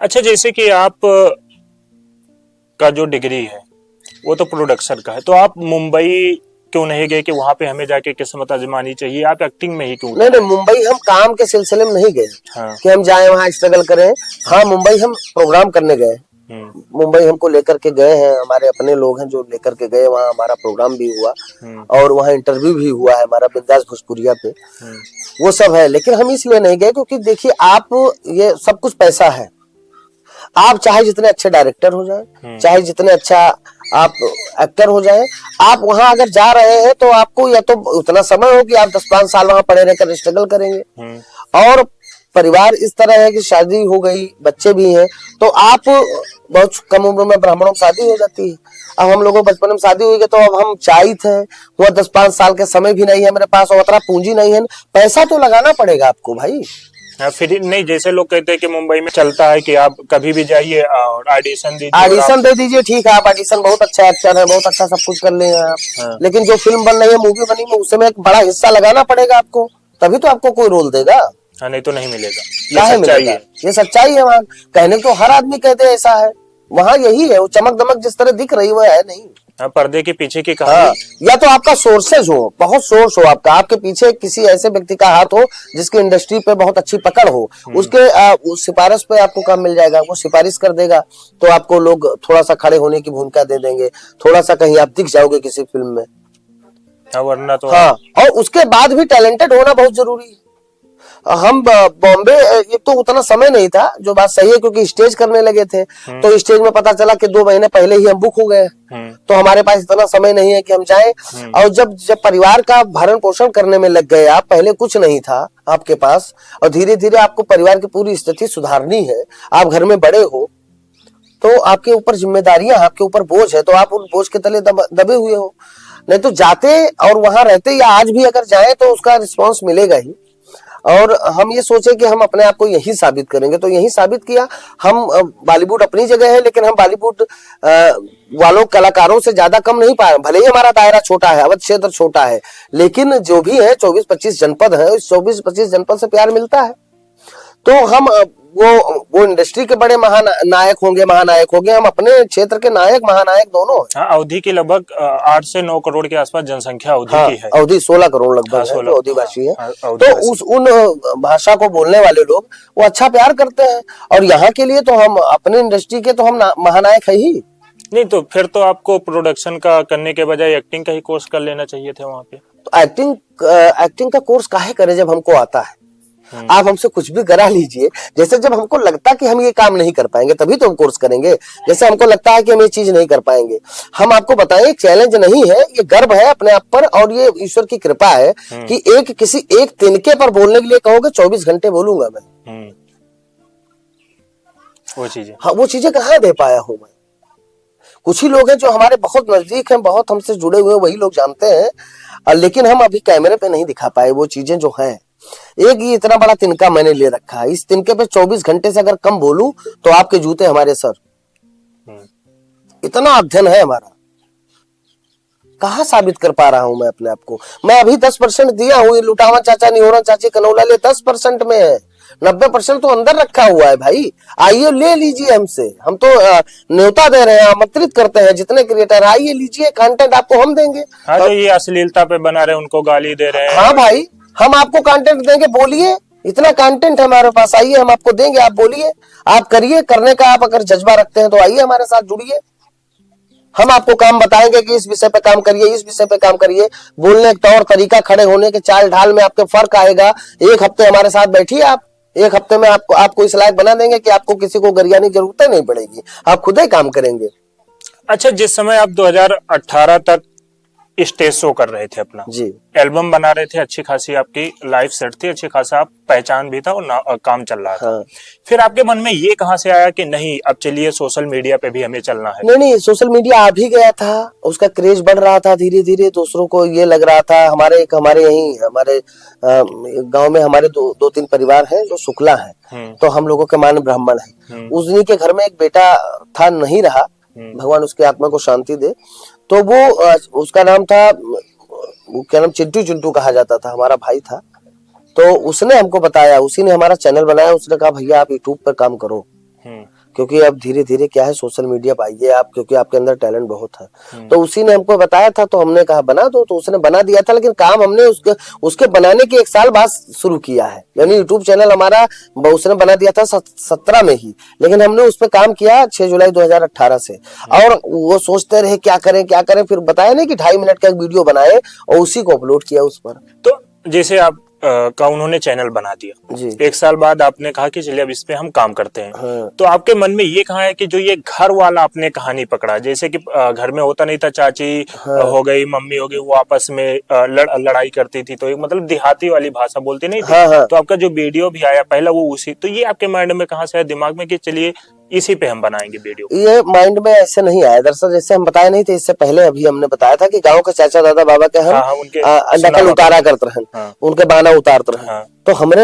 अच्छा, जैसे कि आप का जो डिग्री है वो तो प्रोडक्शन का है, तो आप मुंबई क्यों नहीं गए कि वहां पे हमें जाके किस्मत आजमानी चाहिए? आप एक्टिंग में ही क्यों नहीं उतरे? नहीं, मुंबई हम काम के सिलसिले में नहीं गए हाँ। कि हम जाए वहाँ स्ट्रगल करें। हाँ, मुंबई हम प्रोग्राम करने गए। हम्म। मुंबई हमको लेकर के गए हैं, हमारे अपने लोग हैं जो लेकर के गए, वहाँ हमारा प्रोग्राम भी हुआ हम्म। और वहाँ इंटरव्यू भी हुआ है हमारा बिंदास भोजपुरिया पे। हम्म। वो सब है, लेकिन हम इसलिए नहीं गए क्योंकि देखिए आप, ये सब कुछ पैसा है। आप चाहे जितने अच्छे डायरेक्टर हो जाए, चाहे जितने अच्छा आप एक्टर हो जाए, आप वहां अगर जा रहे हैं तो आपको या तो उतना समय हो कि आप 10-5 साल वहां पड़े रहकर स्ट्रगल करेंगे, और परिवार इस तरह है कि शादी हो गई, बच्चे भी हैं, तो आप बहुत कम उम्र में ब्राह्मणों में शादी हो जाती है। अब हम लोगों बचपन में शादी हुई है, तो अब हम चाहिए थे, वह 10-5 साल के समय भी नहीं है मेरे पास और उतना पूंजी नहीं है, पैसा तो लगाना पड़ेगा आपको भाई। हाँ, फिर नहीं, जैसे लोग कहते हैं कि मुंबई में चलता है कि आप कभी भी जाइए और ऑडिशन दीजिए और ऑडिशन आप। दे दीजिए, ठीक है, आप ऑडिशन, बहुत अच्छा एक्टर है, बहुत अच्छा सब कुछ कर लेंगे आप, हाँ। लेकिन जो फिल्म बन रही है, मूवी बनी है, उसमें एक बड़ा हिस्सा लगाना पड़ेगा आपको, तभी तो आपको कोई रोल देगा। हाँ, नहीं तो नहीं मिलेगा, ये काहे सच्चाई मिलेगा? है। ये सच्चाई है। वहाँ कहने को तो हर आदमी कहते हैं ऐसा है, वहाँ यही है, वो चमक दमक जिस तरह दिख रही वो है नहीं। हाँ, पर्दे के पीछे की हाँ, कहानी। या तो आपका सोर्सेज हो, बहुत सोर्स हो आपका, आपके पीछे किसी ऐसे व्यक्ति का हाथ हो जिसकी इंडस्ट्री पे बहुत अच्छी पकड़ हो, उसके उस सिफारिश पे आपको काम मिल जाएगा, वो सिफारिश कर देगा तो आपको लोग थोड़ा सा खड़े होने की भूमिका दे देंगे, थोड़ा सा कहीं आप दिख जाओगे किसी फिल्म में। हाँ, वरना तो। हाँ, और उसके बाद भी टैलेंटेड होना बहुत जरूरी है। हम बॉम्बे, एक तो उतना समय नहीं था, जो बात सही है, क्योंकि स्टेज करने लगे थे, तो स्टेज में पता चला कि 2 महीने पहले ही हम बुक हो गए, तो हमारे पास इतना समय नहीं है कि हम जाएं। और जब जब परिवार का भरण पोषण करने में लग गए आप, पहले कुछ नहीं था आपके पास, और धीरे धीरे आपको परिवार की पूरी स्थिति सुधारनी है, आप घर में बड़े हो, तो आपके ऊपर जिम्मेदारियां, आपके ऊपर बोझ है, तो आप उन बोझ के तले दबे हुए हो। नहीं तो जाते और वहां रहते, या आज भी अगर जाए तो उसका रिस्पॉन्स मिलेगा ही। और हम ये सोचे कि हम अपने आप को यही साबित करेंगे, तो यही साबित किया। हम बॉलीवुड अपनी जगह है, लेकिन हम बॉलीवुड वालों कलाकारों से ज्यादा कम नहीं पाए, भले ही हमारा दायरा छोटा है, अवध क्षेत्र छोटा है, लेकिन जो भी है 24-25 जनपद है, उस 24-25 जनपद से प्यार मिलता है। तो हम वो इंडस्ट्री के बड़े महानायक होंगे, महानायक होंगे, हम अपने क्षेत्र के नायक महानायक दोनों हैं। हाँ, अवधि की लगभग 8 से 9 करोड़ के आसपास जनसंख्या अवधि हाँ, की है। अवधि 16 करोड़ लगभग हाँ, है 16। जो अवधिवासी है। हाँ, तो अवधिवासी। उन भाषा को बोलने वाले लोग वो अच्छा प्यार करते हैं, और यहाँ के लिए तो हम अपने इंडस्ट्री के तो हम महानायक है ही। नहीं तो फिर तो आपको प्रोडक्शन का करने के बजाय एक्टिंग का ही कोर्स कर लेना चाहिए थे वहां पे। तो एक्टिंग का कोर्स काहे करें जब हमको आता है? आप हमसे कुछ भी करा लीजिए, जैसे जब हमको लगता कि हम ये काम नहीं कर पाएंगे तभी तो हम कोर्स करेंगे, जैसे हमको लगता है कि हम ये चीज नहीं कर पाएंगे। हम आपको बताएं, चैलेंज नहीं है, ये गर्व है अपने आप पर, और ये ईश्वर की कृपा है कि किसी एक तिनके पर बोलने के लिए कहोगे 24 घंटे बोलूंगा मैं। वो चीजें, हाँ, वो चीजें कहाँ दे पाया हूं मैं। कुछ ही लोग हैं जो हमारे बहुत नजदीक हैं, बहुत हमसे जुड़े हुए, वही लोग जानते हैं, लेकिन हम अभी कैमरे पे नहीं दिखा पाए वो चीजें जो हैं। एक ये इतना बड़ा तिनका मैंने ले रखा है, इस तिनके पे 24 घंटे से अगर कम बोलूं तो आपके जूते हमारे सर, इतना अध्ययन है हमारा। कहाँ साबित कर पा रहा हूं मैं अपने आप को? मैं अभी 10% दिया हूं, लुटावा चाचा निहोरा चाची कनौला ले 10% में है, 90% तो अंदर रखा हुआ है भाई। आइए ले लीजिए हमसे, हम तो न्योता दे रहे हैं, आमंत्रित करते हैं जितने क्रिएटर, आइए लीजिए, कंटेंट आपको हम देंगे। हाँ, जो ये अश्लीलता पे बना रहे उनको गाली दे रहे हैं। हाँ भाई, हम आपको कंटेंट देंगे, बोलिए, इतना कंटेंट है हमारे पास, आइए हम आपको देंगे, आप बोलिए, आप करिए, करने का आप अगर जज्बा रखते हैं तो आइए हमारे साथ जुड़िए। हम आपको काम बताएंगे कि इस विषय पे काम करिए, इस विषय पे काम करिए, बोलने का तौर तरीका, खड़े होने के चाल ढाल में आपके फर्क आएगा। एक हफ्ते हमारे साथ बैठिए आप, एक हफ्ते में आपको इस लायक बना देंगे कि आपको किसी को गरियाने की जरूरत नहीं पड़ेगी, आप खुद ही काम करेंगे। अच्छा, जिस समय आप 2018 तक स्टेज शो कर रहे थे, अपना जी, एल्बम बना रहे थे, अच्छी खासी आपकी लाइफ सेट थी, अच्छी खासा आप पहचान भी था और काम चल रहा था। हाँ। फिर आपके मन में ये कहां से आया कि नहीं, अब चलिए सोशल मीडिया पे भी हमें चलना है? नहीं, सोशल मीडिया आ भी गया था, उसका क्रेज बढ़ रहा था धीरे धीरे, दूसरों को ये लग रहा था। हमारे यहीं हमारे गांव में हमारे 2-3 परिवार हैं जो शुक्ला हैं, तो हम लोगों के मान ब्राह्मण हैं। उन्हीं के घर में एक बेटा था, नहीं रहा, भगवान उसकी आत्मा को शांति दे, तो वो उसका नाम था, वो क्या नाम, चिंटू कहा जाता था, हमारा भाई था। तो उसने हमको बताया, उसी ने हमारा चैनल बनाया, उसने कहा भैया आप यूट्यूब पर काम करो। क्योंकि अब धीरे धीरे क्या है, सोशल मीडिया पर आइए आप, क्योंकि आपके अंदर टैलेंट बहुत है। तो उसी ने हमको बताया था, तो हमने कहा बना दो, तो उसने बना दिया था। लेकिन काम हमने उसके बनाने के 1 साल बाद शुरू किया है, यानी यूट्यूब चैनल हमारा उसने बना दिया था 17 में ही, लेकिन हमने उस पर काम किया 6 जुलाई 2018 से। और वो सोचते रहे क्या करें, फिर बताया नहीं कि 2.5 मिनट का एक वीडियो बनाए और उसी को अपलोड किया उस पर। तो जैसे आप का उन्होंने चैनल बना दिया जी। 1 साल बाद आपने कहा कि चलिए अब इस पे हम काम करते हैं। हाँ। तो आपके मन में ये कहाँ है कि जो ये घर वाला आपने कहानी पकड़ा, जैसे कि घर में होता नहीं था, चाची हो गई, मम्मी हो गई, वो आपस में लड़ाई करती थी, तो एक मतलब देहाती वाली भाषा बोलती नहीं थी। हाँ, हाँ। तो आपका जो वीडियो भी आया पहला वो उसी, तो ये आपके माइंड में कहाँ से है, दिमाग में कि चलिए इसी पे हम बनाएंगे वीडियो? ये माइंड में ऐसे नहीं आया, दरअसल जैसे हम बताए नहीं थे इससे पहले, अभी हमने बताया था कि गांव के चाचा दादा बाबा के हम हाँ, उनके नकल उतारा करते रहे। हाँ। उनके बाना उतारते रहे। हाँ। तो हमने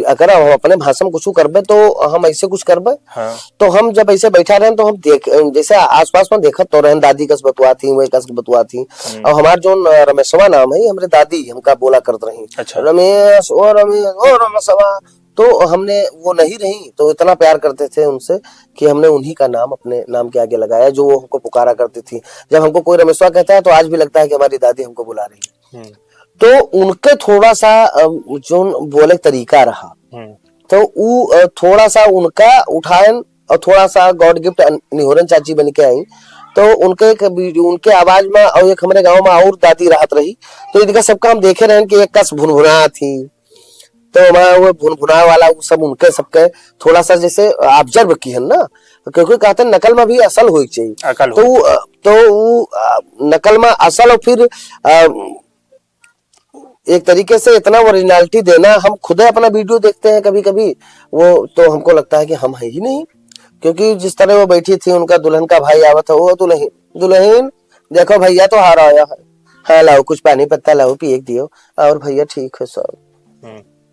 अगर हम अपने भाषा में कुछ करबे तो हम ऐसे कुछ करबे। हाँ। तो हम जब ऐसे बैठा रहे तो हम जैसे आसपास में देखत तो रहे, दादी कस बतुआ थी, वही कस बतुआ थी। और हमार जो रमेशवा नाम है, हमारे दादी हमका बोला करते रही, अच्छा। रमेश ओ रमेशवा। तो हमने वो नहीं रही, तो इतना प्यार करते थे उनसे कि हमने उन्हीं का नाम अपने नाम के आगे लगाया, जो वो हमको पुकारा करती थी। जब हमको कोई रमेशवा कहता है तो आज भी लगता है कि हमारी दादी हमको बुला रही है। तो उनके थोड़ा सा जो बोले तरीका रहा, तो वो थोड़ा सा उनका उठायन और थोड़ा सा गॉड गिफ्ट निहोरन चाची बन के आई। तो उनके आवाज में और एक हमारे गांव में और दादी राहत रही, तो इनका सबका हम देखे रहे कि एक कस भुनभुना थी, तो हमारा वो भुनभुना वाला वो सब उनके सबके थोड़ा सा जैसे ऑब्जर्व की है ना, क्योंकि कहते हैं नकल में भी असल होनी चाहिए। तो नकल में असल, और फिर एक तरीके से इतना ओरिजिनलिटी देना। हम खुद अपना वीडियो देखते हैं कभी कभी, वो तो हमको लगता है कि हम है ही नहीं, क्योंकि जिस तरह वो बैठी थी, उनका दुल्हन का भाई आवा था, वो दुल्हन देखो भैया तो हार आया है, हाँ लाओ कुछ पानी पत्ता लाओ पिए दियो, और भैया ठीक है सब।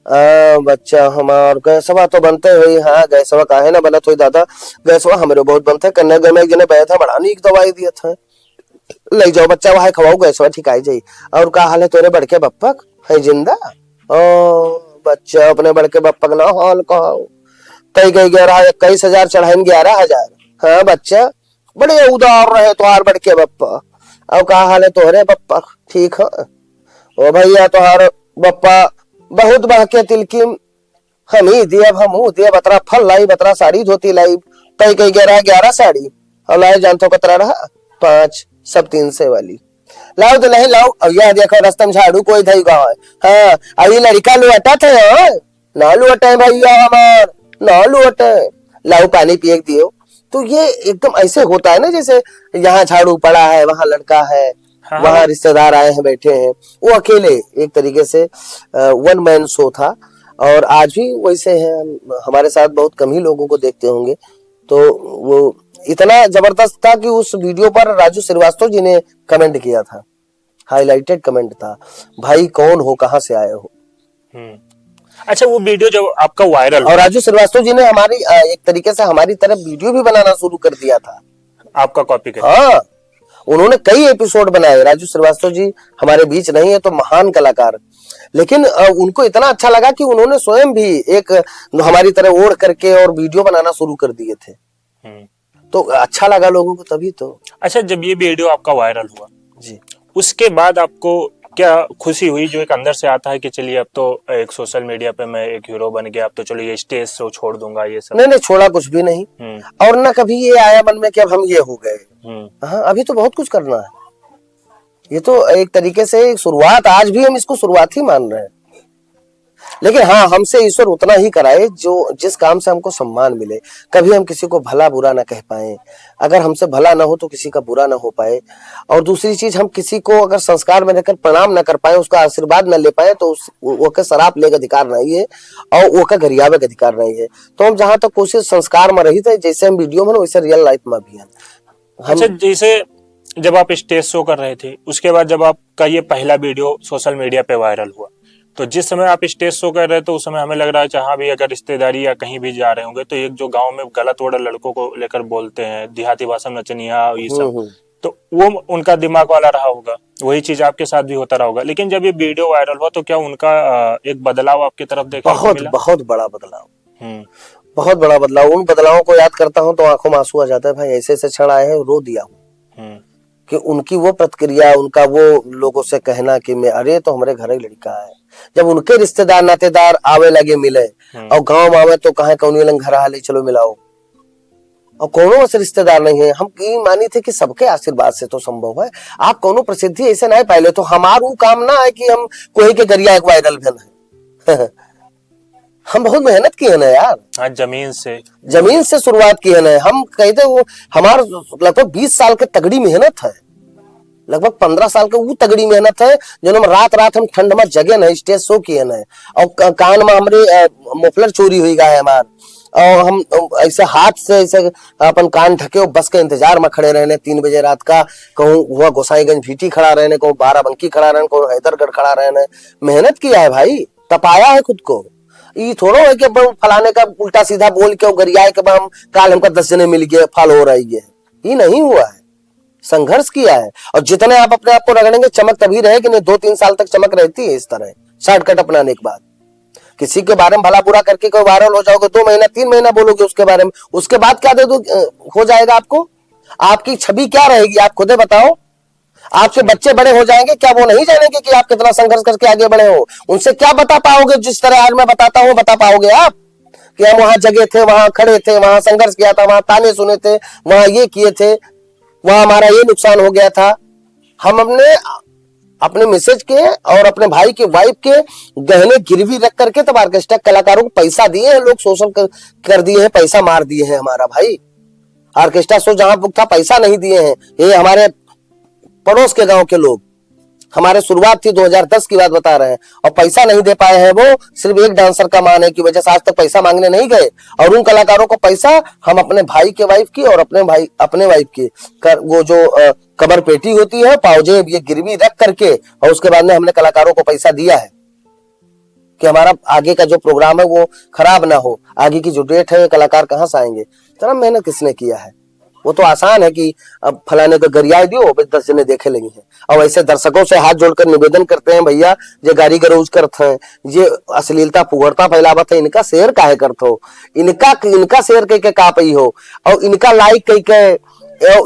बच्चा हमार गैसवा तो बनते हुई, हाँ गैसवा काहे ना बनत हुई दादा, गैसवा हमारे बहुत बनते। कन्या घर में एक जने बैठा बड़ा नीक दवाई दिया था, ले जाओ बच्चा वहां खवाओ, गैसवा ठीक आई जाई। और का हाल है तोरे बड़के बप्पक है जिंदा? ओ बच्चा अपने बड़के बप्पक ना हाल कहो, कई 21,000 चढ़ाइन 11,000। हाँ बच्चा बड़े उदार रहे तुम्हार बड़के बप्पा। और का हाल है तोहरे बप्पक? ठीक है। ओ भैया तुम्हार बप्पा बहुत बहके तिलकिम, हम ही दिए बतरा फल लाई, बतरा साड़ी धोती लाई, कई 11 साड़ी, और लाए जानतो कतरा रहा 5, सब 300 वाली। लाओ तो नहीं लाओ, और यह देखो रास्ता में झाड़ू कोई धई गाँव है। हाँ अभी लड़का लुअटा थे, ना लुअटे भैया हमार, ना लुअटे, लाओ पानी पिए दियो। तो ये एकदम ऐसे होता है ना, जैसे यहाँ झाड़ू पड़ा है, वहां लड़का है, हाँ। वहां रिश्तेदार आए हैं बैठे हैं, वो अकेले एक तरीके से 1 मैन शो था। और आज भी वैसे है, हमारे साथ बहुत कम ही लोगों को देखते होंगे। तो वो इतना जबरदस्त था कि उस वीडियो पर राजू श्रीवास्तव जी ने कमेंट किया था, हाईलाइटेड कमेंट था, भाई कौन हो, कहां से आए हो। अच्छा, वो वीडियो जब आपका वायरल, और राजू श्रीवास्तव जी ने हमारी एक तरीके से हमारी तरफ वीडियो भी बनाना शुरू कर दिया था, आपका कॉपी कर। हाँ उन्होंने कई एपिसोड बनाए। राजू श्रीवास्तव जी हमारे बीच नहीं है तो महान कलाकार, लेकिन उनको इतना अच्छा लगा कि उन्होंने स्वयं भी एक हमारी तरह ओढ़ करके और वीडियो बनाना शुरू कर दिए थे। तो अच्छा लगा लोगों को तभी तो। अच्छा, जब ये वीडियो आपका वायरल हुआ जी, उसके बाद आपको क्या खुशी हुई, जो एक अंदर से आता है कि चलिए अब तो एक सोशल मीडिया पे मैं एक हीरो बन गया, अब तो चलो ये स्टेज शो छोड़ दूंगा ये सब? नहीं छोड़ा कुछ भी नहीं, और ना कभी ये आया मन में कि अब हम ये हो गए। हाँ अभी तो बहुत कुछ करना है, ये तो एक तरीके से एक शुरुआत, आज भी हम इसको शुरुआत ही मान रहे हैं। लेकिन हाँ हमसे ईश्वर उतना ही कराए जो जिस काम से हमको सम्मान मिले, कभी हम किसी को भला बुरा ना कह पाए, अगर हमसे भला ना हो तो किसी का बुरा ना हो पाए। और दूसरी चीज, हम किसी को अगर संस्कार में रहकर प्रणाम ना कर पाए, उसका आशीर्वाद ना ले पाए, तो वो का शराब ले का अधिकार नहीं है और वो का गरियावे का अधिकार नहीं है। तो हम जहां तक कोशिश संस्कार में रही थे, जैसे हम वीडियो में वैसे रियल लाइफ में भी है। अच्छा, जैसे जब आप स्टेज शो कर रहे थे, उसके बाद जब आपका ये पहला वीडियो सोशल मीडिया पे वायरल हुआ, तो जिस समय आप स्टेज शो कर रहे थे उस समय हमें लग रहा है जहां भी अगर रिश्तेदारी या कहीं भी जा रहे होंगे तो एक जो गांव में गलत वर्ड लड़कों को लेकर बोलते हैं, देहाती भाषा में नचनिया ये सब, तो वो उनका दिमाग वाला रहा होगा, वही चीज आपके साथ भी होता रहा होगा। लेकिन जब ये वीडियो वायरल हुआ तो क्या उनका एक बदलाव आपकी तरफ देखने को मिला? बहुत बड़ा बदलाव। बहुत बड़ा बदलाव। उन बदलावों को याद करता हूँ तो आंखों में आंसू आ जाता है। भाई ऐसे ऐसे क्षण आए हैं, रो दिया हूँ कि उनकी वो प्रतिक्रिया, उनका वो लोगों से कहना कि मैं, अरे तो हमारे घर एक लड़का है। जब उनके रिश्तेदार नातेदार आवे लगे मिले और गांव में आवे तो कहे कौन लंग घर हाले चलो मिलाओ, और कोनो से रिश्तेदार नहीं है। हम की मानी थे कि सबके आशीर्वाद से तो संभव है। आप कोनो प्रसिद्धि ऐसे ना पाए तो हमारू काम ना है कि हम कोई के गरिया एक वायरल भेन है। हम बहुत मेहनत की है ना यार। हाँ, जमीन से शुरुआत की है ना। हम कहते वो हमार लगभग 20 साल के तगड़ी मेहनत है, लगभग 15 साल के वो तगड़ी मेहनत है जो हम रात रात हम ठंड में जगे ना, स्टेज शो किए ना। और कान में हमारे मोफलर चोरी हुई गया है हमार, और हम ऐसे हाथ से ऐसे अपन कान ढके बस के इंतजार में खड़े रहने 3 बजे रात का। कहूँ हुआ गोसाईगंज भीटी खड़ा रहने, कहूँ बाराबंकी खड़ा रहने, कहूँ हैदरगढ़ खड़ा रहने। मेहनत किया है भाई, तपाया है खुद को। ये थोड़ा है कि फलाने का उल्टा सीधा बोल के गरियाए के हम काल हमका 10 जने मिल गए फल हो रही है, ये नहीं हुआ है। संघर्ष किया है, और जितने आप अपने आप को रगड़ेंगे चमक तभी रहेगी, नहीं 2-3 साल तक चमक रहती है। इस तरह शॉर्टकट अपनाने के बाद किसी के बारे में भला बुरा करके कोई वायरल हो जाओगे, 2 महीना 3 महीना बोलोगे उसके बारे में, उसके बाद क्या दे दो हो जाएगा आपको? आपकी छवि क्या रहेगी आप खुद बताओ? आपके बच्चे बड़े हो जाएंगे, क्या वो नहीं जानेंगे कि आप कितना संघर्ष करके आगे बढ़े हो? उनसे क्या बता पाओगे? जिस तरह आज मैं बताता हूं बता पाओगे आप कि हम वहां जगे थे, वहां खड़े थे, वहां संघर्ष किया था, वहां ताने सुने थे, वहां ये किए थे, वहां हमारा ये नुकसान हो गया था। हम अपने मिसेज के और अपने भाई के वाइफ के गहने गिरवी रख करके तब ऑर्केस्ट्रा कलाकारों को पैसा दिए हैं। लोग शोषण कर दिए हैं, पैसा मार दिए हैं हमारा भाई। ऑर्केस्ट्रा शो जहां बुक था पैसा नहीं दिए हैं। ये हमारे पड़ोस के गांव के लोग, हमारे शुरुआत थी 2010 की बात बता रहे हैं, और पैसा नहीं दे पाए हैं। वो सिर्फ एक डांसर का मान है की वजह से आज तक पैसा मांगने नहीं गए, और उन कलाकारों को पैसा हम अपने भाई के वाइफ की और अपने वाइफ की वो जो कबर पेटी होती है, पावजेब, ये गिरवी रख करके, और उसके बाद में हमने कलाकारों को पैसा दिया है कि हमारा आगे का जो प्रोग्राम है वो खराब ना हो। आगे की जो डेट है कलाकार कहां से आएंगे? इतना मेहनत किसने किया है? वो तो आसान है कि अब फलाने को गरिया दियो 10 जने देखे लगी हैं। और ऐसे दर्शकों से हाथ जोड़कर निवेदन करते हैं, भैया ये गाड़ी गरोज करते हैं, ये अश्लीलता पुगड़ता फैलावत है, इनका शेयर काहे करते हो? इनका शेयर कह के का पई हो, और इनका लाइक कह के,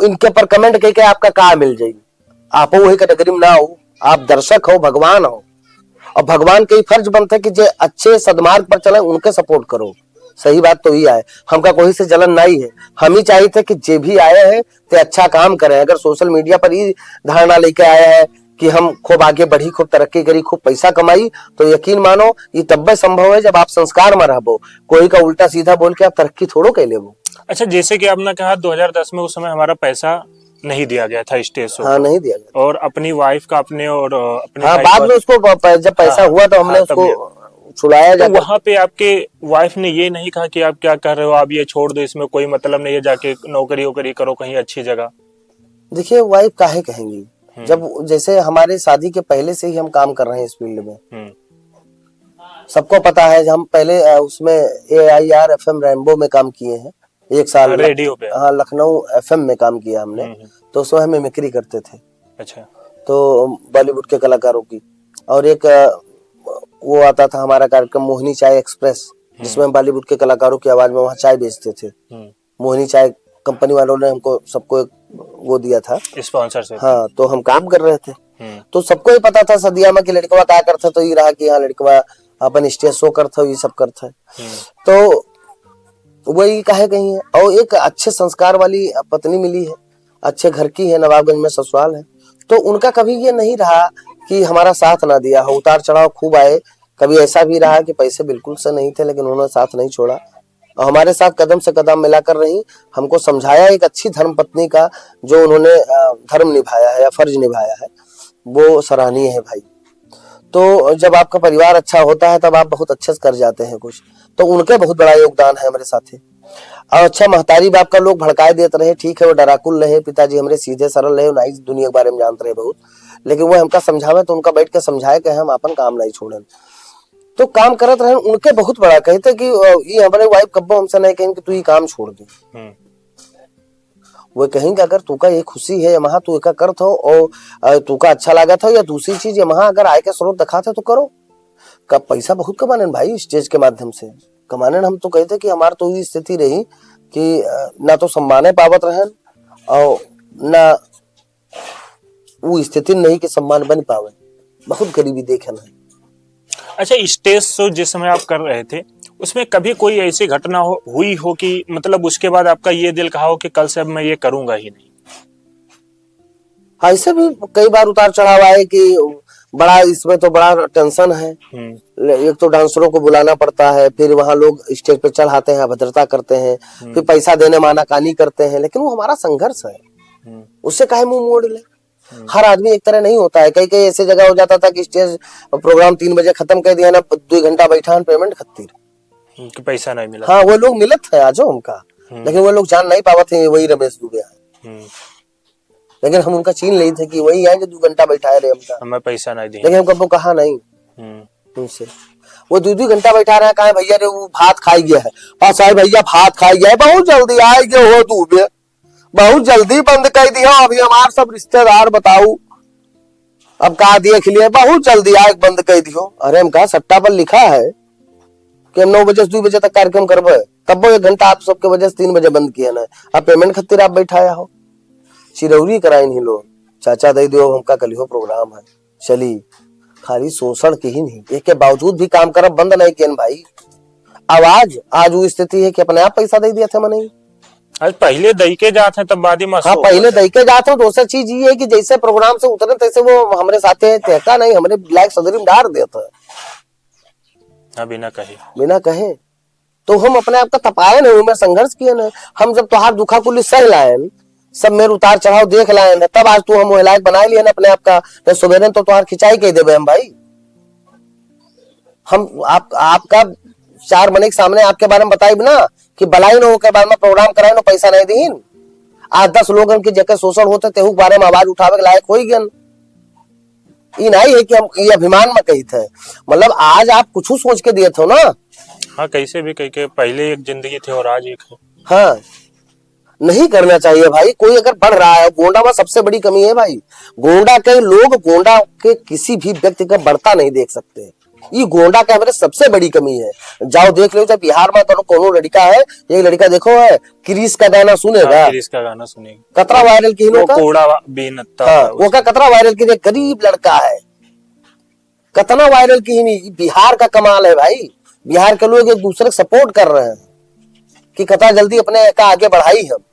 इनके पर कमेंट कह के आपका का मिल जाएगी? आप वही कैटेगरी में ना हो, आप दर्शक हो, भगवान हो, और भगवान के फर्ज बनता है कि जो अच्छे सदमार्ग पर चले उनके सपोर्ट करो। सही बात तो ही है, हमका कोई से जलन नहीं है। हम ही चाहिए थे कि जे भी आए हैं ते अच्छा काम करें। अगर सोशल मीडिया पर ही धारणा लेके आया है कि हम खूब आगे बढ़ी, खूब तरक्की करी, खूब पैसा कमाई, तो यकीन मानो ये तब संभव है जब आप संस्कार में रहो। कोई का उल्टा सीधा बोल के आप तरक्की थोड़ो कह ले। अच्छा, जैसे कि आपने कहा 2010 में उस समय हमारा पैसा नहीं दिया गया था स्टेज शो। हाँ, नहीं दिया गया। और अपनी वाइफ का अपने और अपने हाँ, बाद में उसको जब पैसा हुआ तो हमने उसको छुड़ाया। तो वहां पे आपके वाइफ ने ये नहीं कहा कि आप क्या कर रहे हो, आप ये छोड़ दो, इसमें कोई मतलब नहीं है, जाके नौकरी वोकरी करो कहीं अच्छी जगह? देखिए, वाइफ काहे कहेंगी जब जैसे हमारे शादी के पहले से ही हम काम कर रहे हैं इस फील्ड में। सबको पता है हम पहले उसमें AIR FM रेनबो में काम किए हैं 1 साल, रेडियो पे। हाँ, लखनऊ FM में काम किया हमने। तो उसमें हम मिमिक्री करते थे। अच्छा। तो बॉलीवुड के कलाकारों की, और एक वो आता था हमारा कार्यक्रम मोहिनी चाय एक्सप्रेस, जिसमें बॉलीवुड के कलाकारों की आवाज में वहाँ चाय बेचते थे। मोहिनी चाय कंपनी वालों ने हमको सबको एक वो दिया था, स्पॉन्सरशिप। हाँ, तो हम काम कर रहे थे। तो सबको ही पता था सदिया में कि लड़कवा क्या करता, तो ये रहा कि हाँ लड़कवा अपन स्टेज शो करता, ये सब करता है। तो वही काहे कहीं है। और एक अच्छे संस्कार वाली पत्नी मिली है, अच्छे घर की है, नवाबगंज में ससुराल है। तो उनका कभी ये नहीं रहा कि हमारा साथ ना दिया हो। उतार चढ़ाव खूब आए, कभी ऐसा भी रहा कि पैसे बिल्कुल से नहीं थे, लेकिन उन्होंने साथ नहीं छोड़ा और हमारे साथ कदम से कदम मिलाकर रही। हमको समझाया एक अच्छी धर्म पत्नी का जो उन्होंने धर्म निभाया है या फर्ज निभाया है, वो सराहनीय है भाई। तो जब आपका परिवार अच्छा होता है तब आप बहुत अच्छे से कर जाते हैं कुछ। तो उनके बहुत बड़ा योगदान है हमारे साथ। और अच्छा, महतारी बाप का लोग भड़काए देते रहे, ठीक है, वो डराकुल रहे, पिताजी हमारे सीधे सरल रहे, नाइस दुनिया के बारे में जानते रहे बहुत, लेकिन वो हमका समझावे तो उनका बैठ के समझाए कि हम अपन काम नहीं छोड़े। तो काम करत रहे। उनके बहुत बड़ा कहते कि ये हमारे वाइफ कब्बो हमसे नहीं कहेंगे कि तू ये काम छोड़ दे। वो कहेंगे अगर तू का ये खुशी है वहां तू एक करत हो और तू का अच्छा लगा था, या दूसरी चीज वहां अगर आय के स्रोत दिखा था तो करो। का पैसा बहुत कमाने भाई स्टेज के माध्यम से। कमाने हम तो कहते कि हमार तो ये स्थिति रही कि ना तो सम्माने पावत रहन और ना वो स्थिति नहीं कि सम्मान बन पावे, बहुत गरीबी देखन है। अच्छा, स्टेज शो जिस समय आप कर रहे थे उसमें कभी कोई ऐसी घटना हुई हो कि मतलब उसके बाद आपका ये दिल कहा हो कि कल से अब मैं ये करूंगा ही नहीं? हाँ, ऐसे भी कई बार उतार चढ़ाव आए कि बड़ा इसमें तो बड़ा टेंशन है। एक तो डांसरों को बुलाना पड़ता है, फिर वहां लोग स्टेज पे चढ़ाते हैं, अभद्रता करते हैं, फिर पैसा देने में आनाकानी करते हैं, लेकिन वो हमारा संघर्ष है, उससे काहे मुंह मोड़ ले। हर आदमी एक तरह नहीं होता है। कई कई ऐसे जगह हो जाता था कि स्टेज प्रोग्राम 3 बजे खत्म कर दिया ना, 2 घंटा बैठा पेमेंट खत्तिर कि पैसा नहीं मिला। हाँ, वो लोग मिलत है आजो हमका, लेकिन वो लोग जान नहीं पावत है वही रमेश दुबे है। लेकिन हम उनका चीन ले थे कि वही है जो 2 घंटा बैठाए रहे हमका, हमें पैसा नहीं दिया, लेकिन हम कबो कहा नहीं उनसे। वो 2 घंटा बैठा रहा, कहा भैया रे वो भात खाई गया है, हाँ साहब भैया भात खाई गया है, बहुत जल्दी आए गए हो दुबे, बहुत जल्दी बंद कर दिया, अभी हमारे सब रिश्तेदार बताऊ अब कहा देख लिए, बहुत जल्दी आए बंद कर दियो। अरे हम कहा सट्टा पर लिखा है कि हम 9 बजे से 2 बजे तक कार्यक्रम करबे, तब वो 1 घंटा आप सबके वजह से 3 बजे बंद किया ना, अब पेमेंट खातिर आप बैठाया हो। चिरौरी कराई नहीं लोग, चाचा दे दो हमका कलियो प्रोग्राम है चली, खाली शोषण की ही नहीं, एक के बावजूद भी काम करब बंद नहीं किया भाई। आवाज आज वो स्थिति है कि अपने आप पैसा दे दिया था मने, आज पहले दई के जाते हैं तब बाद ही हाँ पहले दई के जाते हैं। दूसरी चीज ये है कि जैसे प्रोग्राम से उतरे तैसे वो हमारे साथ तहका नहीं, हमारे ब्लैक सदरी में डाल देता है बिना कहे। तो हम अपने आप का तपाए नहीं, मैं संघर्ष किए नहीं। हम जब तुहार दुखा कुल सह लाए, सब मेरे उतार चढ़ाव देख लाए हैं, तब आज तू हम लायक बना लिया ना अपने आप का, तो सुबह तो तुहार खिंचाई कह देवे हम भाई। हम आपका 4 महीने के सामने आपके बारे में बताई ना कि बलाई न हो के बारे में प्रोग्राम कराए ना पैसा नहीं दीन, 8-10 लोगन के जगह शोषण होते तेहू बारे में आवाज उठावे के लायक हो गया। ये नहीं है कि हम ये अभिमान में कही थे, मतलब आज आप कुछ सोच के दिए थे ना। हाँ, कैसे भी कह के पहले एक जिंदगी थी और आज एक है। हाँ, नहीं करना चाहिए भाई। कोई अगर बढ़ रहा है, गोंडा में सबसे बड़ी कमी है भाई, गोंडा के लोग गोंडा के किसी भी व्यक्ति का बढ़ता नहीं देख सकते, ये गोंडा का हमारे सबसे बड़ी कमी है। जाओ देख लो, जब बिहार में तो कोनो लड़का है, एक लड़का देखो है क्रिस का गाना सुनेगा, क्रिस का गाना सुनेगा, कतरा वायरल की वो कोड़ा बेनत्ता, हाँ, वो का कतरा वायरल की, गरीब लड़का है, कतना वायरल की नहीं। बिहार का कमाल है भाई, बिहार के लोग एक दूसरे को सपोर्ट कर रहे हैं कि कतरा जल्दी अपने का आगे बढ़ाई हम।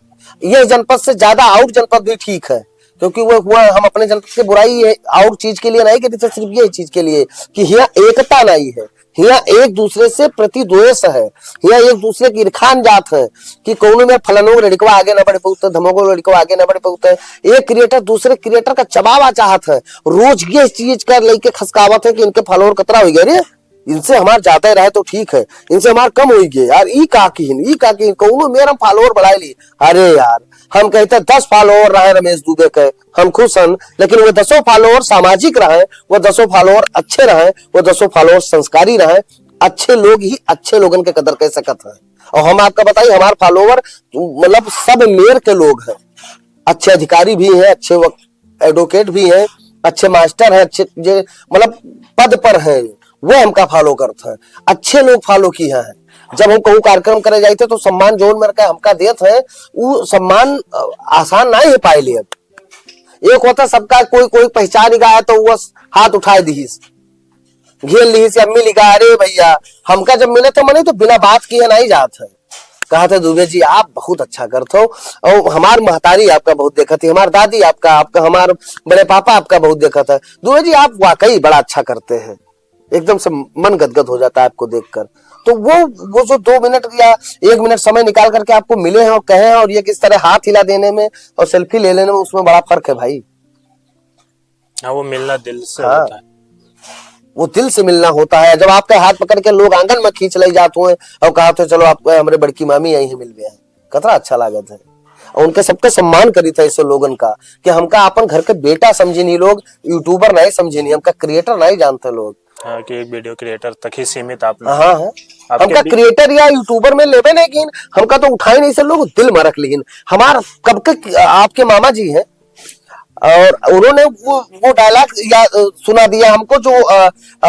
ये जनपद से ज्यादा आउट जनपद भी ठीक है, क्योंकि वो हुआ हम अपने जनपद की बुराई है आउट चीज के लिए नहीं कहते, सिर्फ ये चीज के लिए कि यहाँ एकता नहीं है, यहाँ एक दूसरे से प्रतिद्वेष है, यहाँ एक दूसरे की ईर्खान जात है कि कौन में फलानो लड़कवा आगे न बढ़ पाते, धमोगो लड़कवा आगे न बढ़ पाते। एक क्रिएटर दूसरे क्रिएटर का चबावा चाहत है, रोज ये चीज कर लेके खसकावत है कि इनके फॉलोअर कतरा हो गए रे, इनसे हमार ज्यादा रहे तो ठीक है, इनसे हमार कम हो गए यार, ई काकी कौनो मेरा फॉलोअर बढ़ाई ली। अरे यार हम कहते 10 फॉलोअर रहे रमेश दुबे के, हम खुश हैं, लेकिन वो 10 फॉलोअर सामाजिक रहे, वो 10 फॉलोअर अच्छे रहे, वो 10 फॉलोअर संस्कारी रहे। अच्छे लोग ही अच्छे लोगन के कदर कह सकत है। और हम आपका बताइए, हमारे फॉलोअर मतलब सब मेयर के लोग हैं, अच्छे अधिकारी भी हैं, अच्छे एडवोकेट भी हैं, अच्छे मास्टर हैं, अच्छे मतलब पद पर हैं, वो हमका फॉलो करते हैं, अच्छे लोग फॉलो किए हैं। जब हम कहूँ कार्यक्रम करे जाते तो सम्मान जोन में हमका देते हैं, वो सम्मान आसान नहीं है पाए लिए। एक होता सबका कोई पहचान गया तो वो हाथ उठाए दीस घेर ली से अम्मी लिखा, अरे भैया हमका जब मिले तो मने तो बिना बात किए नहीं जात है। कहा था दुबे जी आप बहुत अच्छा करते हो, और हमार महतारी आपका बहुत देखा थी, हमार दादी आपका हमार बड़े पापा आपका बहुत देखा था। दुबे जी आप वाकई बड़ा अच्छा करते हैं, एकदम से मन गदगद हो जाता है आपको देखकर। तो वो जो 2 मिनट या 1 मिनट समय निकाल करके आपको मिले हैं और कहे हैं, और ये किस तरह हाथ हिला देने में और सेल्फी ले लेने में उसमें बड़ा फर्क है भाई। हाँ, वो मिलना दिल से होता है, वो दिल से मिलना होता है। जब आपके हाथ पकड़ के लोग आंगन में खींच ले जाते हैं और कहा तो चलो आप हमारे बड़की मामी आई है मिल गया, कतरा अच्छा लागत है। और उनके सबका सम्मान करी था ऐसे लोगन का कि हमका अपन घर के बेटा समझी नहीं, लोग यूट्यूबर नहीं समझी नहीं, हमका क्रिएटर नहीं जानते लोग। हाँ, कि एक वीडियो क्रिएटर तक ही सीमित आप। हाँ, हमका क्रिएटर या यूट्यूबर में लेवे नहीं, हमका तो उठाए नहीं से लोग दिल में रख। लेकिन हमार कब के आपके मामा जी हैं, और उन्होंने वो डायलॉग सुना दिया हमको जो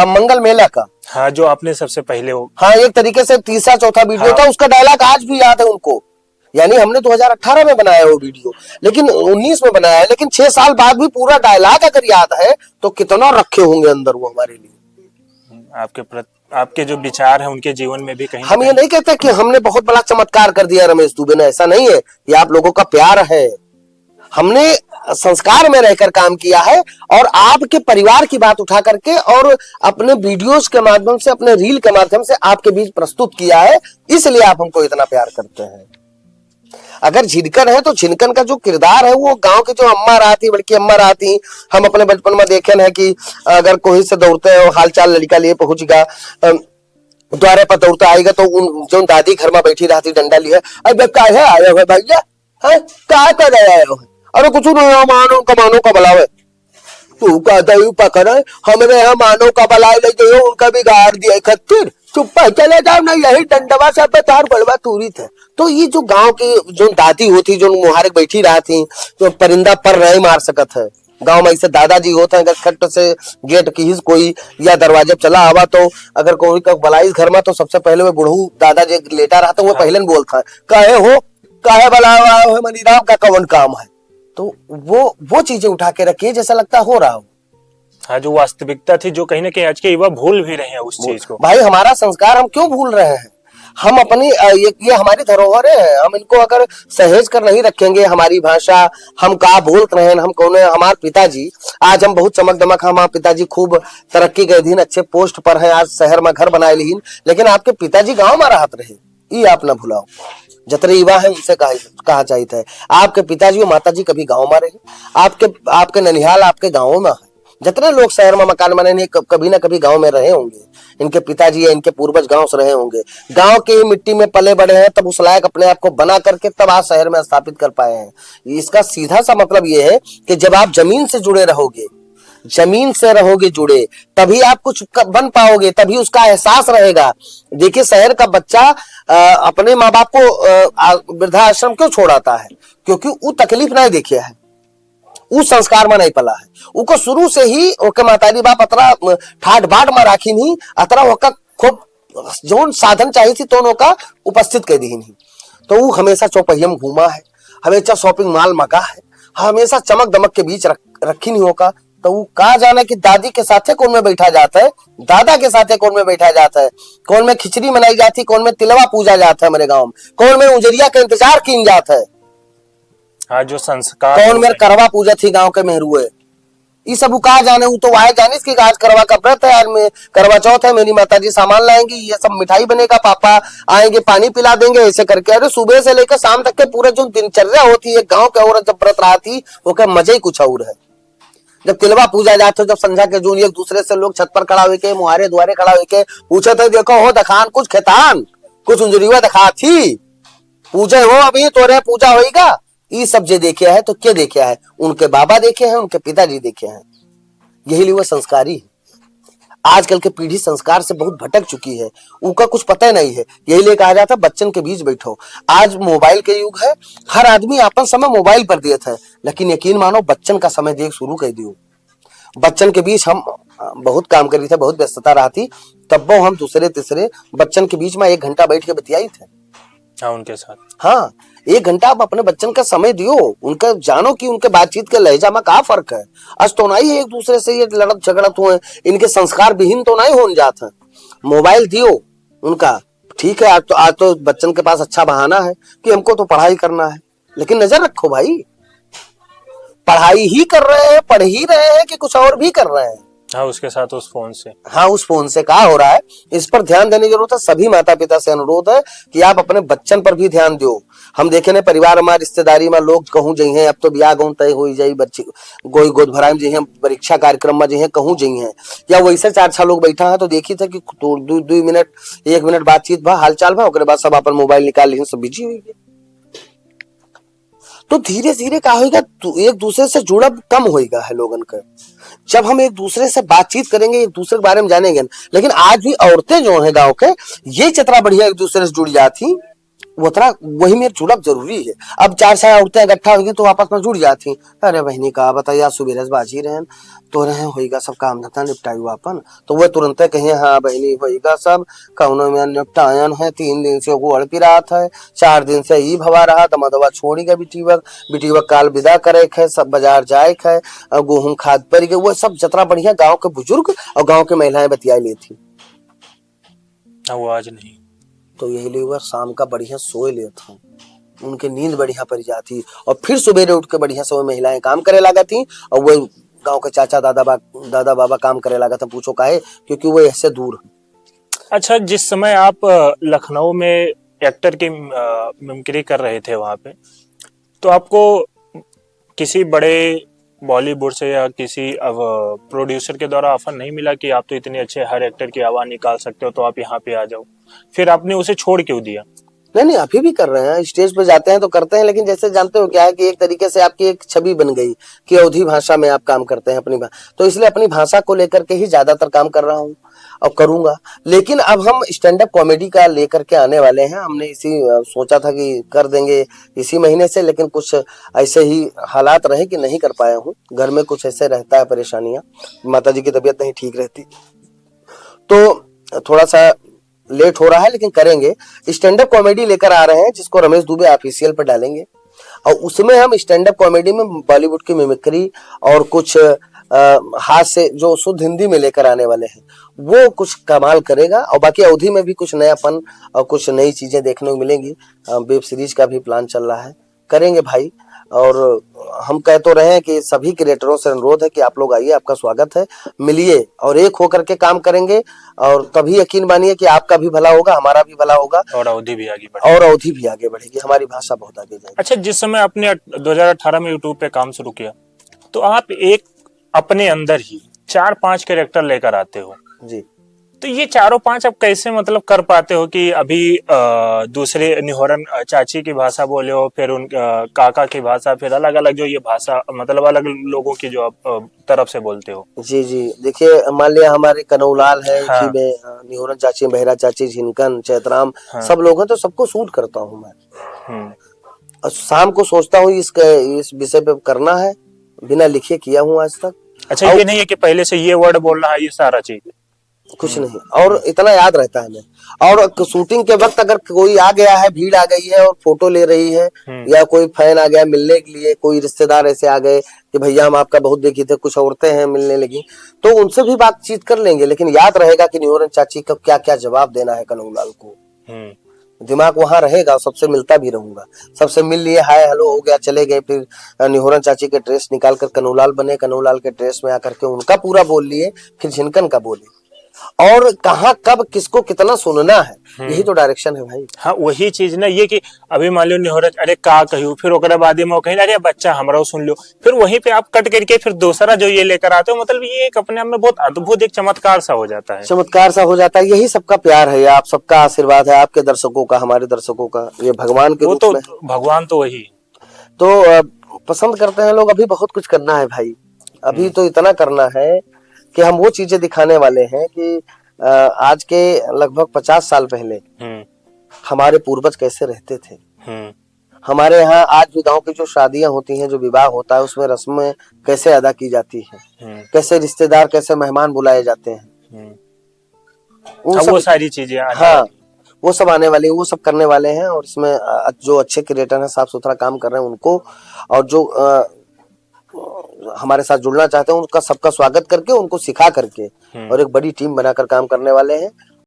मंगल मेला का। हाँ, जो आपने सबसे पहले वो, हाँ, एक तरीके से तीसरा चौथा वीडियो हाँ। था, उसका डायलॉग आज भी याद है उनको। यानी हमने 2018 में बनाया वो वीडियो, लेकिन 19 में बनाया है, लेकिन 6 साल बाद भी पूरा डायलॉग अगर याद है तो कितना रखे होंगे अंदर वो हमारे लिए। आपके जो विचार है उनके जीवन में भी कहीं हम ये नहीं कहते कि हमने बहुत बड़ा चमत्कार कर दिया रमेश दुबे ने, ऐसा नहीं है। ये आप लोगों का प्यार है। हमने संस्कार में रहकर काम किया है और आपके परिवार की बात उठा करके और अपने वीडियोस के माध्यम से, अपने रील के माध्यम से आपके बीच प्रस्तुत किया है, इसलिए आप हमको इतना प्यार करते हैं। अगर झिनकन है तो झिनकन का जो किरदार है वो गांव की जो अम्मा रहती, बड़की अम्मा रहती, हम अपने बचपन में देखे हैं कि अगर कोई से दौड़ते हैं हालचाल लड़का लिए पहुंचेगा, द्वारे पर दौड़ता आएगा तो उन जो दादी घर में बैठी रहती डंडा लिए, अरे काहे आए हो भैया, क्या कर रहे हो? अरे कुछ नहीं, मानो का बुलावे। तू कहता ही पकड़ हमरे यहाँ मानो का बुलाए ले जाइए, उनका भी गाड़ दिया खत्तिर, चुप चले जाओ ना, यही डंडवा से पे तार बड़वा तूरी थे। तो ये जो गांव की जो दादी होती, जो मुहारे बैठी रहा थी, जो परिंदा पर रहे मार सकत है गांव में, ऐसे दादाजी होते हैं खट से गेट की कोई या दरवाजे चला आवा तो अगर कोई का बलाई घर में तो सबसे पहले वो बुढ़ऊ दादाजी लेटा रहा था, वो पहले बोलता है काहे बुलावा हो मनीराम का कौन काम है। तो वो चीजें उठा के रखिए जैसा लगता हो रहा हो। हाँ, जो वास्तविकता थी, जो कहीं ना कहीं आज के युवा भूल भी रहे हैं उस चीज को। भाई हमारा संस्कार हम क्यों भूल रहे हैं? हम अपनी ये हमारी धरोहर है, हम इनको अगर सहेज कर नहीं रखेंगे, हमारी भाषा हम का बोलत रहे हैं, हम कौन है, हमारे पिताजी आज हम बहुत चमक दमक, हमारे पिताजी खूब तरक्की गए दिन, अच्छे पोस्ट पर हैं, आज शहर में घर बनाए लीन, लेकिन आपके पिताजी गाँव में रहत रहे, ये आप ना भुलाओ। जतरे युवा है उनसे कहा चाहिए है, आपके पिताजी और माताजी कभी गाँव में रहे, आपके ननिहाल आपके गाँव में है। जितने लोग शहर में मकान बने कभी ना कभी गांव में रहे होंगे, इनके पिताजी या इनके पूर्वज गांव से रहे होंगे, गांव की मिट्टी में पले बड़े हैं, तब उस लायक अपने आप को बना करके तब आज शहर में स्थापित कर पाए हैं। इसका सीधा सा मतलब ये है कि जब आप जमीन से जुड़े रहोगे, जमीन से रहोगे जुड़े, तभी आप कुछ बन पाओगे, तभी उसका एहसास रहेगा। देखिए शहर का बच्चा अपने माँ बाप को वृद्धाश्रम क्यों छोड़ाता है? क्योंकि वो तकलीफ नहीं देखिया है, उस संस्कार में नहीं पला है, उको शुरू से ही ओके माताजी बाप अतरा ठाट बाट में राखी नहीं, अतरा ओका खूब जो साधन चाहिए थी तो का उपस्थित कर दी नहीं। तो वो हमेशा चौपहिया में घूमा है, हमेशा शॉपिंग मॉल मका है, हमेशा चमक दमक के बीच रखी नहीं होगा। तो वो कहा जाना कि दादी के साथे कौन में बैठा जाता है, दादा के साथे कौन में बैठा जाता है, कौन में खिचड़ी मनाई जाती, कौन में तिलवा पूजा जाता है हमारे गाँव में, कौन में उजरिया का इंतजार किया जाता है, हाँ, जो संस्कार, कौन मेरे करवा पूजा थी गांव के मेहरुए, ये सब कहा जाने, वो तो वाहे जानिस की आज करवा का व्रत है, आज में करवा चौथ है, मेरी माताजी सामान लाएंगी, ये सब मिठाई बनेगा, पापा आएंगे पानी पिला देंगे, ऐसे करके। अरे सुबह से लेकर शाम तक के पूरे जो दिनचर्या होती है गांव के औरत जब व्रत रही वो क्या मजा ही कुछ और है। जब तिलवा पूजा जाते हो, जब संध्या के जो एक दूसरे से लोग छत पर खड़ा हुए के मुहारे द्वारे खड़ा हुए के पूछे थे, देखो हो दखान कुछ खेतान कुछ उंजरीवा दखा थी, पूजे हो अभी तोरे पूजा होगा, ये सब जो देखे है तो क्या देखे है, उनके बाबा देखे हैं, उनके पिताजी देखे हैं, यही लिए वो संस्कारी है। आजकल के पीढ़ी संस्कार से बहुत भटक चुकी है, उनका कुछ पता नहीं है, यही लिए कहा जाता बच्चन के बीच बैठो। आज मोबाइल के युग है, हर आदमी अपन समय मोबाइल पर देता है, लेकिन यकीन मानो बच्चन का समय देख शुरू कर दियो। बच्चन के बीच हम बहुत काम करी थे, बहुत व्यस्तता रही, तब वो हम दूसरे तीसरे बच्चन के बीच में 1 घंटा बैठ के बतियाई थे। हाँ, उनके साथ, हाँ 1 घंटा आप अपने बच्चन का समय दियो, उनका जानो कि उनके बातचीत के लहजा में क्या फर्क है। आज तो नहीं है एक दूसरे से ये लड़त झगड़त हुए, इनके संस्कार विहीन तो नहीं हो जाते। मोबाइल दियो उनका, ठीक है, आज तो बच्चन के पास अच्छा बहाना है कि हमको तो पढ़ाई करना है, लेकिन नजर रखो भाई, पढ़ाई ही कर रहे हैं, पढ़ ही रहे हैं कि कुछ और भी कर रहे हैं। हाँ, उसके साथ उस फोन से, हाँ उस फोन से क्या हो रहा है, इस पर ध्यान देने की जरूरत है। सभी माता पिता से अनुरोध है कि आप अपने बच्चन पर भी ध्यान दो। हम देखे ना परिवार में रिश्तेदारी में लोग कहूँ जई हैं, अब तो ब्याह गौन तय हो जाई, बच्चे गोई गोद भराई में जई परीक्षा कार्यक्रम में जई कहूँ जई हैं, या वैसे 4-6 लोग बैठा है तो देखी था कि 2 मिनट 1 मिनट बातचीत भा हालचाल भा, ओकरे बाद सब अपन मोबाइल निकाल ली, सब बिजी हुई। तो धीरे धीरे क्या होगा, एक दूसरे से जुड़ब कम होगा है लोगन का। जब हम एक दूसरे से बातचीत करेंगे, एक दूसरे के बारे में जानेंगे, लेकिन आज भी औरतें जो है गांव के ये चित्रा बढ़िया एक दूसरे से जुड़ जाती, वो तरह वही में जुड़ब जरूरी है। अब चार साया उठते हैं इकट्ठा होगी तो आपस में जुड़ जाती। अरे बहनी का बताइए सुबह बाजी रहे तो रहे होगा सब काम धंधा निपटाई अपन तो वो तुरंत कहे हाँ बहनी होगा सब कौनो में निपटायन है। 3 दिन से वो अड़ पिरात है, 4 दिन से ई भवा रहा दमा दवा छोड़ी गया बिटीवक काल विदा करे है, सब बाजार जाए है, गेहूं खाद पर गए वो सब जतरा बढ़िया गाँव के बुजुर्ग और गाँव के महिलाएं बतिया ली थी। वो आज नहीं तो यही लिए वो शाम का बढ़िया सोए लेता हूँ, उनके नींद बढ़िया पड़ जाती और फिर सुबह उठ के बढ़िया से वो महिलाएं काम करे लगा थी और वो गांव के चाचा दादा बाबा काम करे लगा था। पूछो काहे, क्योंकि वो ऐसे दूर है। अच्छा, जिस समय आप लखनऊ में एक्टर की मिमिक्री कर रहे थे वहां पे, तो आपको किसी बड़े बॉलीवुड से या किसी प्रोड्यूसर के द्वारा ऑफर नहीं मिला कि आप तो इतने अच्छे हर एक्टर की आवाज निकाल सकते हो तो आप यहाँ पे आ जाओ, फिर आपने उसे छोड़ क्यों दिया? नहीं अभी भी कर रहे हैं, स्टेज पे जाते हैं तो करते हैं, लेकिन जैसे जानते हो क्या है कि एक तरीके से आपकी एक छवि बन गई कि अवधी भाषा में आप काम करते हैं अपनी तो इसलिए अपनी भाषा को लेकर के ही ज्यादातर काम कर रहा हूँ और करूंगा। लेकिन अब हम स्टैंड अप कॉमेडी का लेकर के आने वाले हैं, हमने इसी सोचा था कि कर देंगे इसी महीने से, लेकिन कुछ ऐसे ही हालात रहे कि नहीं कर पाया हूँ। घर में कुछ ऐसे रहता है परेशानियां, माताजी की तबीयत नहीं ठीक रहती तो थोड़ा सा लेट हो रहा है, लेकिन करेंगे। स्टैंड अप कॉमेडी लेकर आ रहे हैं जिसको रमेश दुबे ऑफिशियल पर डालेंगे और उसमें हम स्टैंड अप कॉमेडी में बॉलीवुड की मिमिक्री और कुछ हाथ से जो शुद्ध हिंदी में लेकर आने वाले हैं वो कुछ कमाल करेगा और बाकी अवधि में भी कुछ नयापन और कुछ नई चीजें देखने को मिलेंगी। वेब सीरीज का भी प्लान चल रहा है, करेंगे भाई। और हम कह तो रहे हैं कि सभी क्रिएटरों से अनुरोध है कि आप लोग आइए, आपका स्वागत है, मिलिए और एक होकर के काम करेंगे और तभी यकीन मानिए कि आपका भी भला होगा, हमारा भी भला होगा और अवधि भी आगे बढ़ेगी हमारी भाषा बहुत आगे जाएगी। अच्छा, जिस समय आपने 2018 में यूट्यूब पे काम शुरू किया तो आप एक अपने अंदर ही 4-5 कैरेक्टर लेकर आते हो जी, तो ये 4-5 आप कैसे मतलब कर पाते हो कि अभी दूसरे निहोरन चाची की भाषा बोले हो, फिर उन काका की भाषा, फिर अलग अलग जो ये भाषा मतलब अलग लोगों की जो आप तरफ से बोलते हो? जी देखिए, मान लिया हमारे कनौलाल है, हाँ। इसी में निहोरन चाची, बहरा चाची, झिनकन, चैतराम, हाँ। सब लोग हैं तो सबको सूट करता हूँ मैं। और शाम को सोचता हूँ इस विषय पे करना है, बिना लिखे किया हूँ आज तक। अच्छा, ये नहीं है कि पहले से ये वर्ड बोलना है, ये सारा चीज कुछ नहीं, और इतना याद रहता है हमें। और शूटिंग के वक्त अगर कोई आ गया है, भीड़ आ गई है और फोटो ले रही है, या कोई फैन आ गया मिलने के लिए, कोई रिश्तेदार ऐसे आ गए कि भैया हम आपका बहुत देखे थे, कुछ औरतें हैं मिलने लगी, तो उनसे भी बातचीत कर लेंगे, लेकिन याद रहेगा कि निहोरन चाची का क्या क्या जवाब देना है कन्हैयालाल को। दिमाग वहां रहेगा, सबसे मिलता भी रहूंगा, सबसे मिल लिए, हाय हेलो हो गया, चले गए, फिर निहोरन चाची के ड्रेस निकाल कर कन्हैयालाल बने, कन्हैयालाल के ड्रेस में आकर के उनका पूरा बोल लिए, फिर झिनकन का बोले, और कहाँ कब किसको कितना सुनना है, यही तो डायरेक्शन है भाई। हाँ, वही चीज ना, ये कि अभी मान लो निहोरन अरे का कहूँ, फिर ओकरे बाद में कहीं अरे बच्चा हमरा सुन लो, फिर वहीं पे आप कट करके फिर दूसरा जो ये लेकर आते हो, मतलब ये एक अपने आप में बहुत अद्भुत एक चमत्कार सा हो जाता है। चमत्कार सा हो जाता है, यही सबका प्यार है, आप सबका आशीर्वाद है, आपके दर्शकों का, हमारे दर्शकों का, ये भगवान के रूप में। भगवान तो वही तो पसंद करते हैं लोग। अभी बहुत कुछ करना है भाई, अभी तो इतना करना है कि हम वो चीजें दिखाने वाले हैं कि आज के लगभग 50 साल पहले हमारे पूर्वज कैसे रहते थे। हमारे यहाँ आज भी गाँव की जो शादियां होती हैं, जो विवाह होता है, उसमें रस्में कैसे अदा की जाती है, कैसे रिश्तेदार, कैसे मेहमान बुलाए जाते हैं, वो सारी चीजें हाँ वो सब आने वाली, वो सब करने वाले हैं। और इसमें जो अच्छे क्रिएटर हैं, साफ सुथरा काम कर रहे हैं, उनको, और जो हमारे साथ जुड़ना चाहते हैं, उनका सबका स्वागत करके, उनको सिखा करके और एक बड़ी टीम बनाकर काम करने वाले हैं।